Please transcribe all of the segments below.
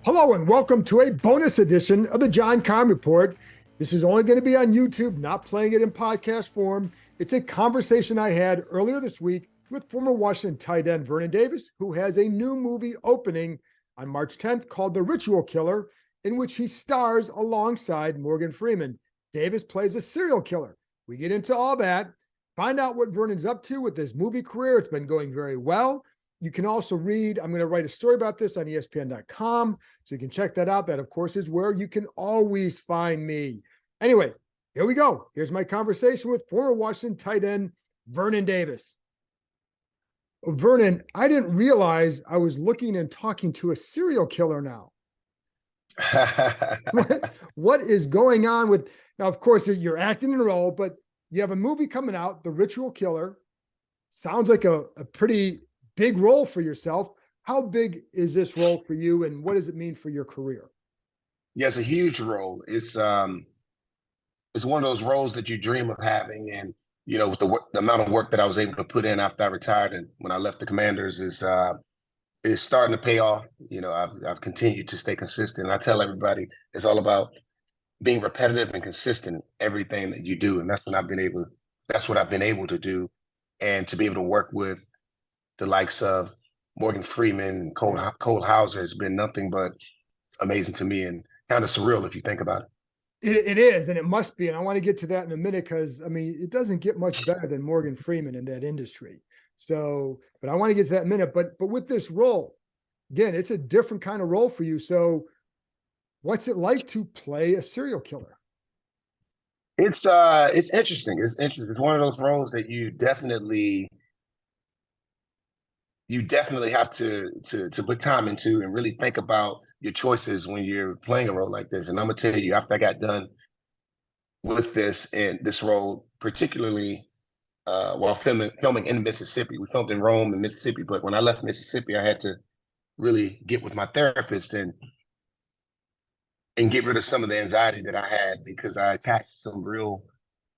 Hello and welcome to a bonus edition of the John Keim Report. This is only going to be on YouTube, not playing it in podcast form. It's a conversation I had earlier this week with former Washington tight end Vernon Davis, who has a new movie opening on March 10th called The Ritual Killer, in which he stars alongside Morgan Freeman. Davis plays a serial killer. We get into all that, find out what Vernon's up to with his movie career. It's been going very well. You can also read, I'm going to write a story about this on ESPN.com, so you can check that out. That, of course, is where you can always find me. Anyway, here we go. Here's my conversation with former Washington tight end Vernon Davis. Vernon, I didn't realize I was looking and talking to a serial killer now. What is going on with, now, of course, you're acting in a role, but you have a movie coming out, The Ritual Killer. Sounds like a pretty big role for yourself. How big is this role for you, and what does it mean for your career? Yeah, it's a huge role. It's one of those roles that you dream of having, and with the amount of work that I was able to put in after I retired and when I left the Commanders is starting to pay off. I've continued to stay consistent. I tell everybody it's all about being repetitive and consistent in everything that you do, and that's what I've been able to do, and to be able to work with the likes of Morgan Freeman and Cole Hauser has been nothing but amazing to me and kind of surreal if you think about it. It is, and it must be. And I want to get to that in a minute because, it doesn't get much better than Morgan Freeman in that industry. So, but I want to get to that in a minute. But with this role, again, it's a different kind of role for you. So what's it like to play a serial killer? It's interesting. It's interesting. It's one of those roles that you definitely have to put time into and really think about your choices when you're playing a role like this. And I'm gonna tell you, after I got done with this role, particularly while filming in Mississippi, we filmed in Rome and Mississippi. But when I left Mississippi, I had to really get with my therapist and get rid of some of the anxiety that I had, because I attached some real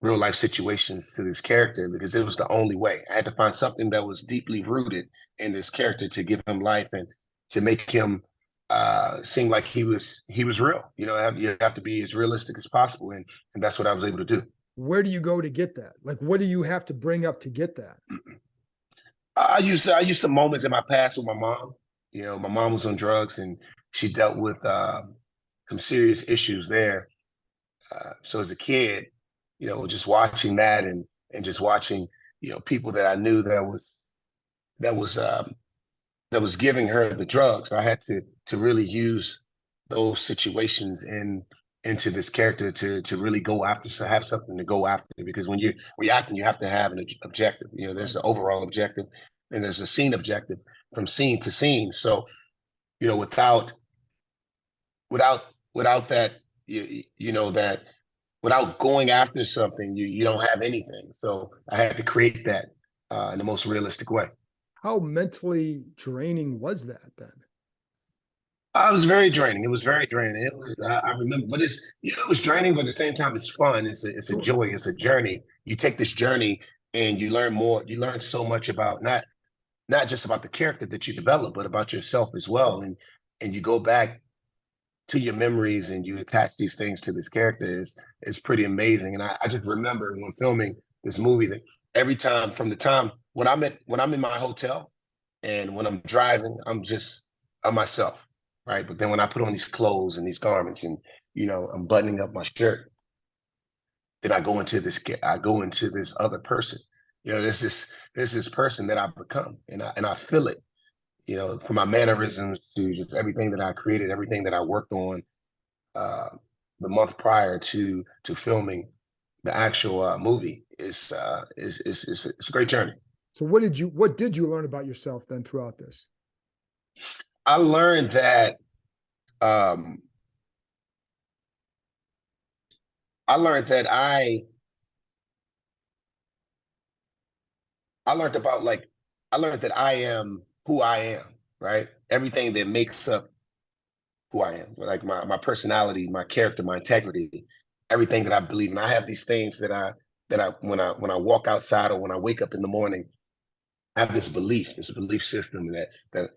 life situations to this character, because it was the only way. I had to find something that was deeply rooted in this character to give him life and to make him seem like he was real. You have to be as realistic as possible, and that's what I was able to do. Where do you go to get that? Like, what do you have to bring up to get that? I used some moments in my past with my mom. My mom was on drugs and she dealt with some serious issues there. So as a kid, just watching that and just watching, people that I knew that was giving her the drugs, I had to really use those situations into this character to really go after, to have something to go after. Because when you're acting, you have to have an objective. There's the overall objective and there's a scene objective from scene to scene. So, without that, that without going after something, you don't have anything. So I had to create that in the most realistic way. How mentally draining was that then? It was very draining. It was very draining. It was, I remember, but it was draining, but at the same time, it's fun. It's a joy. It's a journey. You take this journey and you learn more. You learn so much about not just about the character that you develop, but about yourself as well. And you go back to your memories and you attach these things to this character is pretty amazing. And I just remember when filming this movie that every time, from the time when I'm in my hotel and when I'm driving, I'm myself. Right. But then when I put on these clothes and these garments and, I'm buttoning up my shirt, then I go into this other person. There's this person that I've become, and I feel it, from my mannerisms to just everything that I created, everything that I worked on the month prior to filming the actual movie. It's a great journey. So what did you learn about yourself then throughout this? I learned that I learned that I am who I am, right? Everything that makes up who I am, like my personality, my character, my integrity, everything that I believe in. I have these things that I when I walk outside or when I wake up in the morning, I have this belief system that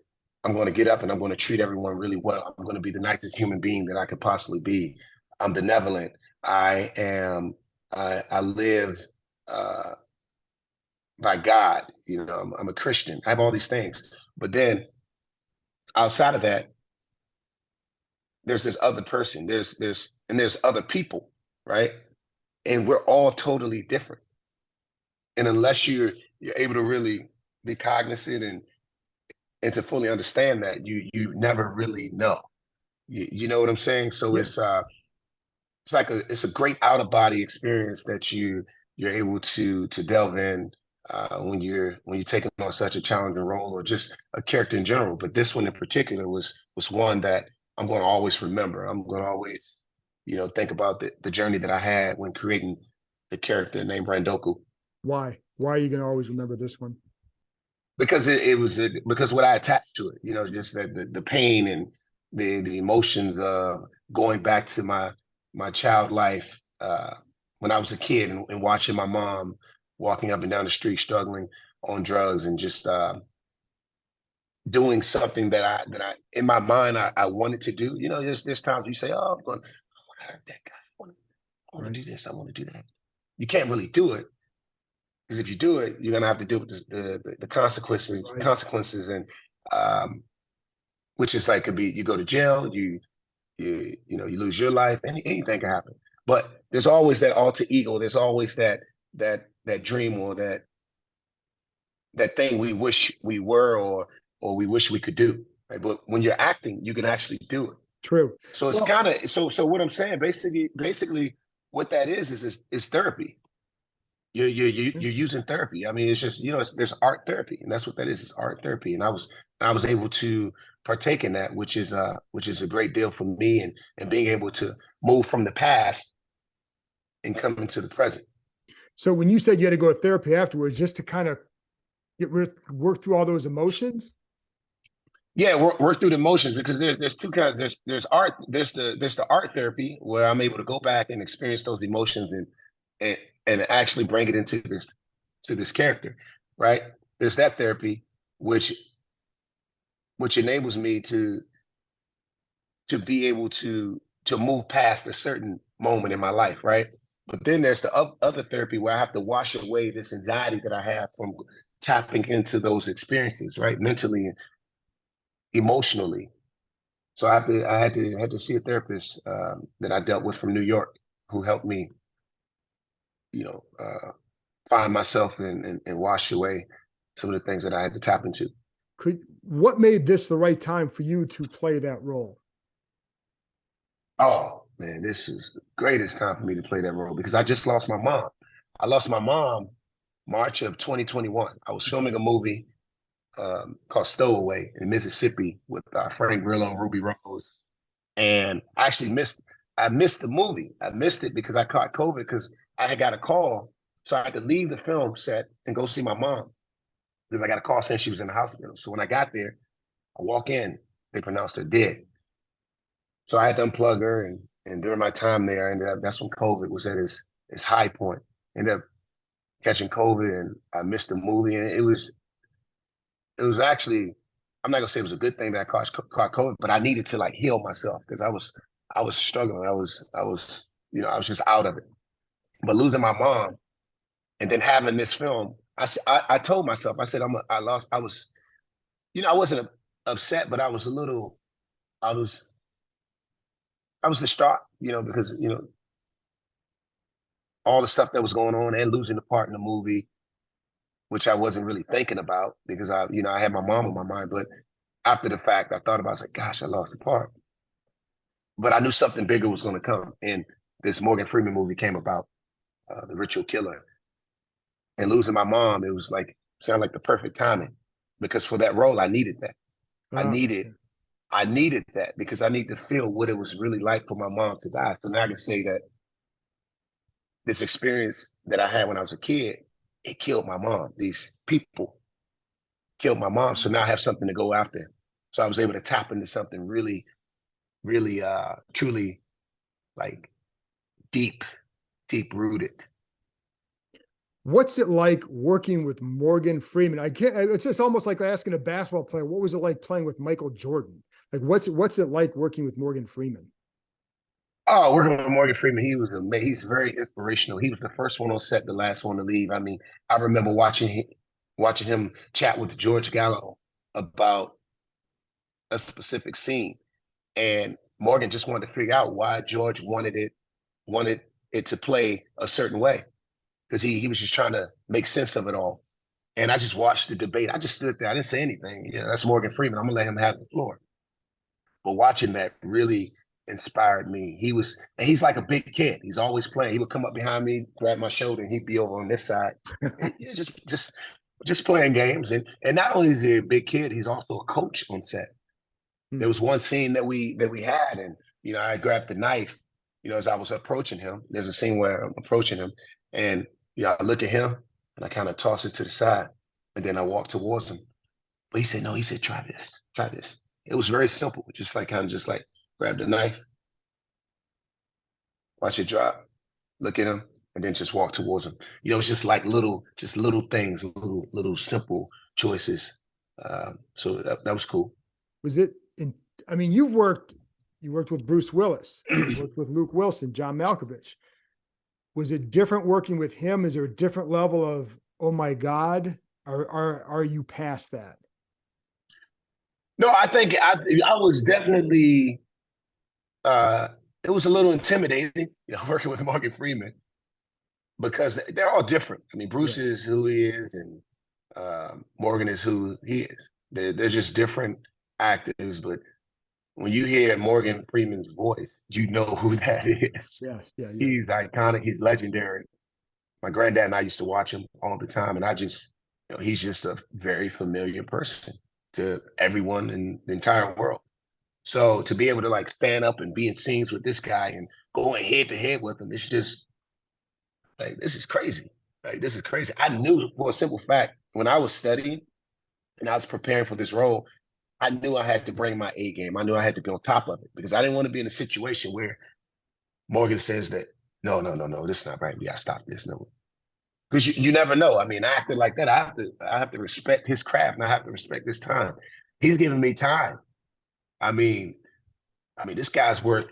I'm going to get up and I'm going to treat everyone really well. I'm going to be the nicest human being that I could possibly be. I'm benevolent. I am. I live uh, by God. You know, I'm a Christian. I have all these things. But then outside of that, there's this other person. There's other people, right? And we're all totally different. And unless you're able to really be cognizant and to fully understand that, you never really know. You know what I'm saying? So Yeah. it's like it's a great out of body experience that you're able to delve in when you're taking on such a challenging role or just a character in general. But this one in particular was one that I'm going to always remember. I'm going to always think about the journey that I had when creating the character named Randoku. Why? Why are you going to always remember this one? Because because what I attached to it, just that the pain and the emotions of going back to my child life when I was a kid and watching my mom walking up and down the street struggling on drugs and just doing something that I in my mind I wanted to do. There's times you say, oh, I want to hurt that guy. I want to do this. I want to do that. You can't really do it. Because if you do it, you're gonna have to deal with the consequences, Right. and which is like could be you go to jail, you lose your life, anything can happen. But there's always that alter ego. There's always that dream or that thing we wish we were or we wish we could do. Right? But when you're acting, you can actually do it. True. So it's Well, kind of so what I'm saying basically what that is therapy. You're using therapy. I mean, it's just there's art therapy, and that's what that is. It's art therapy, and I was able to partake in that, which is a great deal for me, and being able to move from the past and come into the present. so when you said you had to go to therapy afterwards, just to kind of work through all those emotions. Yeah, work through the emotions because there's two kinds. There's art. There's the art therapy where I'm able to go back and experience those emotions and and actually bring it into this character, right? There's that therapy which enables me to be able to move past a certain moment in my life, right? But then there's the other therapy where I have to wash away this anxiety that I have from tapping into those experiences, right? Mentally and emotionally. So I had to see a therapist that I dealt with from New York who helped me, you know, uh, find myself and wash away some of the things that I had to tap into. What made this the right time for you to play that role? Oh man, this is the greatest time for me to play that role because I just lost my mom. I lost my mom March of 2021. I was filming a movie called Stowaway in Mississippi with Frank Grillo and Ruby Rose, and I missed the movie. I missed it because I caught COVID because I had got a call, so I had to leave the film set and go see my mom because I got a call saying she was in the hospital. So when I got there, I walk in, they pronounced her dead. So I had to unplug her, and during my time there, I ended up that's when COVID was at its high point. Ended up catching COVID, and I missed the movie, and it was actually I'm not gonna say it was a good thing that I caught COVID, but I needed to like heal myself because I was struggling. I was just out of it. But losing my mom and then having this film, I told myself I said I lost. I wasn't upset, but I was I was distraught, because all the stuff that was going on and losing the part in the movie, which I wasn't really thinking about because I had my mom on my mind. But after the fact, I thought about, I was like, gosh, I lost the part. But I knew something bigger was going to come. And this Morgan Freeman movie came about, The Ritual Killer. And losing my mom, it was like, sounded like the perfect timing because for that role, I needed that. I Ah, needed, okay. I needed that because I need to feel what it was really like for my mom to die. So now I can say that this experience that I had when I was a kid, it killed my mom. These people killed my mom. So now I have something to go after. So I was able to tap into something really, really, truly like deep, deep rooted. What's it like working with Morgan Freeman? I can't. It's just almost like asking a basketball player, what was it like playing with Michael Jordan? Like, what's it like working with Morgan Freeman? Oh, working with Morgan Freeman, he was amazing. He's very inspirational. He was the first one on set, the last one to leave. I mean, I remember watching him chat with George Gallo about a specific scene, and Morgan just wanted to figure out why George wanted it to play a certain way because he was just trying to make sense of it all. And I just watched the debate. I just stood there. I didn't say anything. Yeah, that's Morgan Freeman. I'm gonna let him have the floor. But watching that really inspired me. He's like a big kid. He's always playing. He would come up behind me, grab my shoulder, and he'd be over on this side. And, yeah, just playing games. And not only is he a big kid, he's also a coach on set. There was one scene that we had, and I grabbed the knife, as I was approaching him. There's a scene where I'm approaching him, and I look at him and I kind of toss it to the side, and then I walk towards him. But he said, no, he said, try this, try this. It was very simple, just like grab the knife, watch it drop, look at him, and then just walk towards him. It's just like little things, little simple choices. So that was cool. Was it in, I mean, you worked with Bruce Willis, you worked with Luke Wilson, John Malkovich. Was it different working with him? Is there a different level of, oh my God, are you past that? No, I think I was definitely it was a little intimidating, working with Morgan Freeman because they're all different. I mean, Bruce is who he is, and Morgan is who he is. They're just different actors, but when you hear Morgan Freeman's voice, you know who that is. Yeah. He's iconic. He's legendary. My granddad and I used to watch him all the time, and I just, he's just a very familiar person to everyone in the entire world. So to be able to stand up and be in scenes with this guy and going head to head with him, it's just this is crazy. This is crazy. I knew for a simple fact when I was studying and I was preparing for this role, I knew I had to bring my A game. I knew I had to be on top of it because I didn't want to be in a situation where Morgan says that, no, this is not right. We got to stop this. No, because you never know. I mean, an actor like that, I have to respect his craft and I have to respect his time. He's giving me time. I mean, this guy's worth.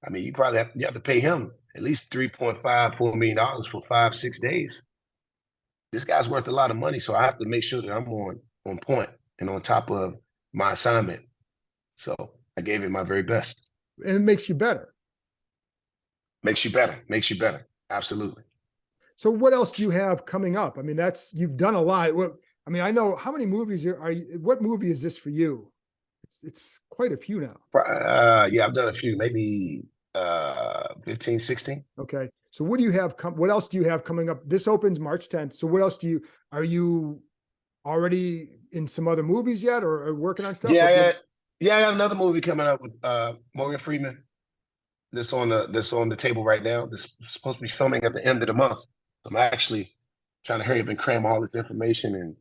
I mean, you have to pay him at least $3.5-4 million for 5-6 days. This guy's worth a lot of money, so I have to make sure that I'm on point and on top of my assignment. So I gave it my very best. And it makes you better. Makes you better. Absolutely. So what else do you have coming up? I mean, you've done a lot. I know how many movies what movie is this for you? It's quite a few now. Yeah, I've done a few, maybe 15, 16. Okay. So what do you have what else do you have coming up? This opens March 10th. So what else are you already in some other movies yet or working on stuff? Yeah, I got another movie coming up with Morgan Freeman. This on the table right now. This is supposed to be filming at the end of the month. I'm actually trying to hurry up and cram all this information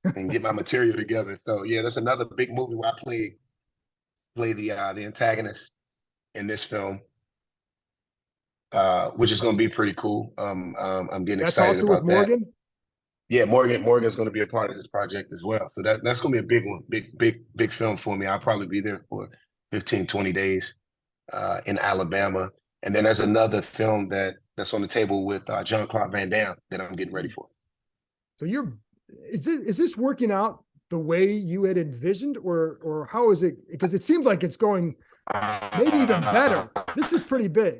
and get my material together. So yeah, that's another big movie where I play the antagonist in this film, which is going to be pretty cool. I'm getting excited about that. That's also with Morgan? Yeah, Morgan's going to be a part of this project as well. So that's going to be a big one, big film for me. I'll probably be there for 15, 20 days in Alabama. And then there's another film that's on the table with Jean-Claude Van Damme that I'm getting ready for. So is this working out the way you had envisioned or how is it? Because it seems like it's going maybe even better. This is pretty big.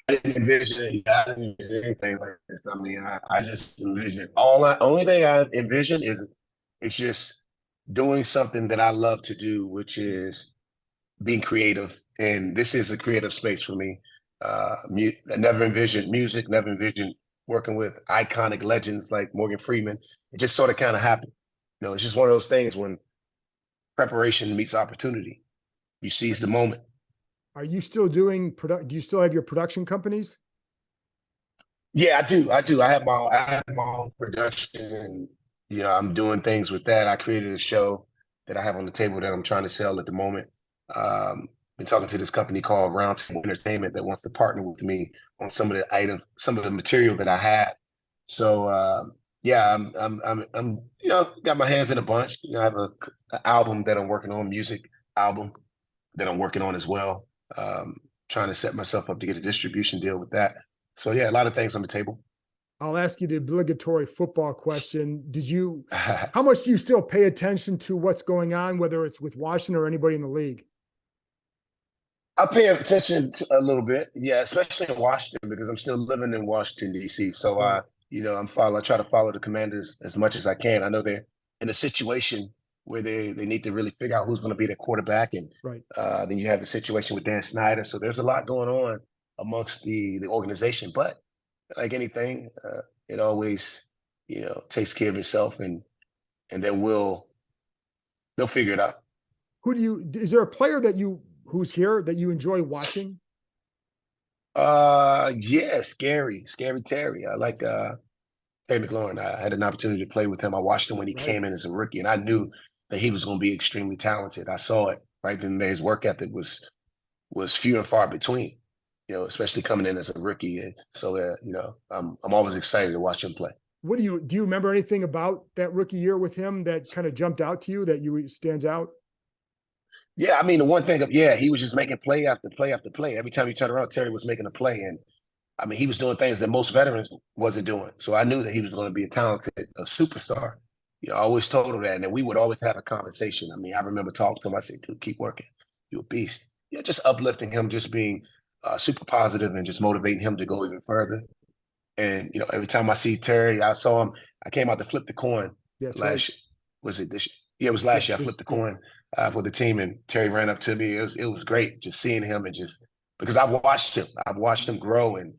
I didn't envision anything like this. I mean, I just envisioned only thing I envision is it's just doing something that I love to do, which is being creative. And this is a creative space for me. I never envisioned music, never envisioned working with iconic legends like Morgan Freeman. It just sort of kind of happened. It's just one of those things when preparation meets opportunity. You seize the moment. Are you still do you still have your production companies? Yeah, I do. I have my own production and I'm doing things with that. I created a show that I have on the table that I'm trying to sell at the moment. Been talking to this company called Roundtable Entertainment that wants to partner with me on some of the material that I have So yeah, I'm got my hands in a bunch. I have a album that I'm working on, music album that I'm working on as well. Trying to set myself up to get a distribution deal with that. So yeah, a lot of things on the table. I'll ask you the obligatory football question. How much do you still pay attention to what's going on, whether it's with Washington or anybody in the league? I pay attention to a little bit, yeah, especially in Washington because I'm still living in Washington D.C. So Right. I try to follow the Commanders as much as I can. I know they're in a situation where they need to really figure out who's going to be their quarterback, and Right. then you have the situation with Dan Snyder. So there's a lot going on amongst the organization. But like anything, it always takes care of itself, and they'll figure it out. Is there a player who's here that you enjoy watching? Yeah, scary Terry. I like Terry McLaurin. I had an opportunity to play with him. I watched him when he Right. came in as a rookie, and I knew that he was going to be extremely talented. I saw it right then and there. His work ethic was few and far between, especially coming in as a rookie. And so I'm always excited to watch him play. Do you remember anything about that rookie year with him that kind of jumped out to you that stands out? Yeah, I mean, the one thing he was just making play after play after play. Every time you turn around, Terry was making a play. And I mean, he was doing things that most veterans wasn't doing. So I knew that he was going to be a superstar. I always told him that. And then we would always have a conversation. I mean, I remember talking to him. I said, dude, keep working. You're a beast. Yeah, just uplifting him, just being super positive and just motivating him to go even further. And, every time I see Terry, I saw him. I came out to flip the coin Right. Was it this? Yeah, it was last year. I flipped the Yeah. coin for the team, and Terry ran up to me. It was great just seeing him and just because I've watched him grow and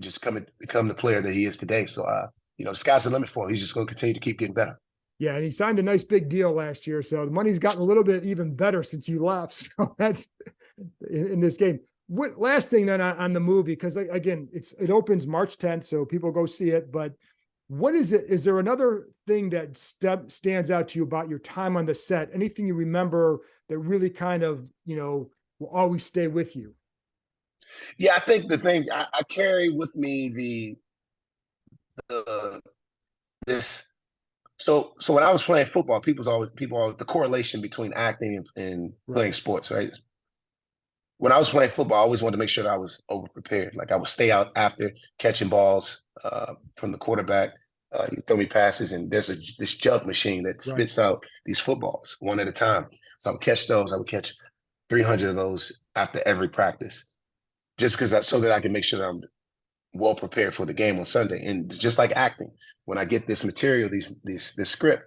just become the player that he is today. So, the sky's the limit for him. He's just going to continue to keep getting better. Yeah, and he signed a nice big deal last year, so the money's gotten a little bit even better since you left. So that's in this game. What last thing then on the movie? Because again, it opens March 10th, so people go see it. But what is it? Is there another thing that stands out to you about your time on the set? Anything you remember that really kind of will always stay with you? Yeah, I think the thing I carry with me the this. So when I was playing football, people always the correlation between acting and playing Right. sports, right? When I was playing football, I always wanted to make sure that I was over prepared. Like I would stay out after catching balls from the quarterback. You throw me passes, and there's this jug machine that Right. spits out these footballs one at a time. So I would catch those. I would catch 300 of those after every practice, just because so that I can make sure that I'm well prepared for the game on Sunday. And just like acting, when I get this material, this script,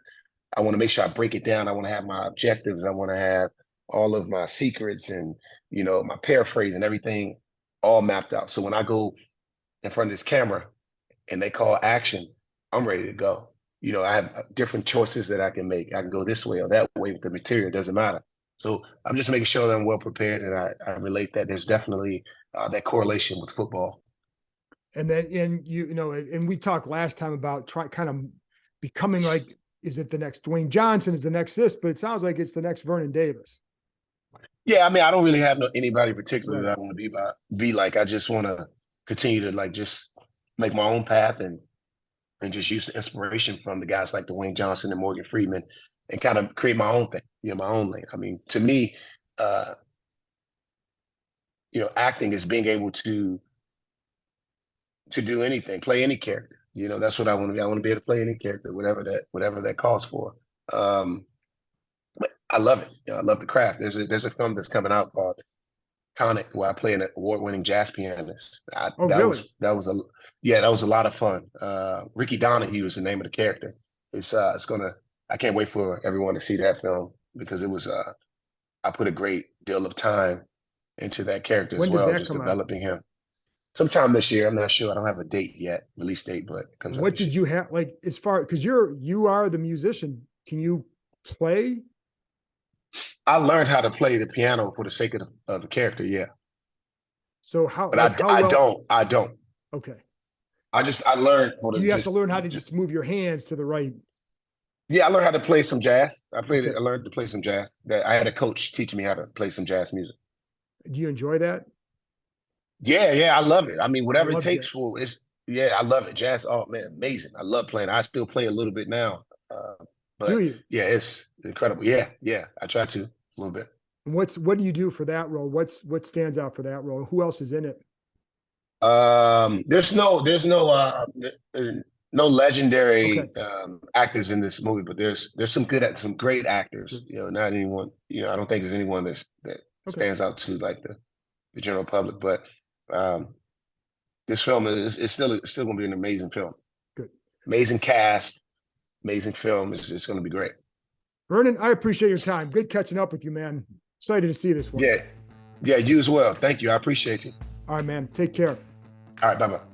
I want to make sure I break it down. I want to have my objectives. I want to have all of my secrets and my paraphrase and everything all mapped out. So when I go in front of this camera and they call action, I'm ready to go. I have different choices that I can make. I can go this way or that way with the material. It doesn't matter. So I'm just making sure that I'm well prepared, and I relate that there's definitely that correlation with football. And then, and we talked last time about kind of becoming like, is it the next Dwayne Johnson? Is the next this? But it sounds like it's the next Vernon Davis. Yeah, I mean, I don't really have anybody particular Right. that I want to be like. I just want to continue to like just make my own path and just use the inspiration from the guys like Dwayne Johnson and Morgan Freeman and kind of create my own thing, my own lane. I mean, to me, acting is being able to do anything, play any character. That's what I want to be. I want to be able to play any character, whatever that calls for. But I love it. I love the craft. There's a film that's coming out called Tonic, where I play an award-winning jazz pianist. Oh, really? That was a lot of fun. Ricky Donahue is the name of the character. It's gonna. I can't wait for everyone to see that film because it was. I put a great deal of time into that character When as does well, that just come out? developing him. Sometime this year. I'm not sure. I don't have a date yet, release date, but it comes out What this did year. you have like as far because you are the musician? Can you play? I learned how to play the piano for the sake of the character, yeah. So But how I well? don't. I don't. Okay. I learned for Do the you have to learn how to just just move your hands to the right? yeah, I learned how to play some jazz. Okay. I learned to play some jazz. I had a coach teach me how to play some jazz music. Do you enjoy that? Yeah, I love it. I mean, I whatever it love takes jazz. for Yeah, I love it. Jazz, oh man, amazing. I love playing. I still play a little bit now. Do But you? yeah, it's incredible. Yeah, yeah. I try to a little bit. And what do you do for that role? What stands out for that role? Who else is in it? There's no Okay. legendary actors in this movie, but there's some great actors. Good. Not anyone. I don't think there's anyone that Okay. stands out to like the general public. But um, this film it's still going to be an amazing film. Good. Amazing cast, amazing film. It's going to be great. Vernon, I appreciate your time. Good catching up with you, man. Excited to see this one. Yeah, yeah. You as well. Thank you. I appreciate you. All right, man. Take care. All right. Bye bye.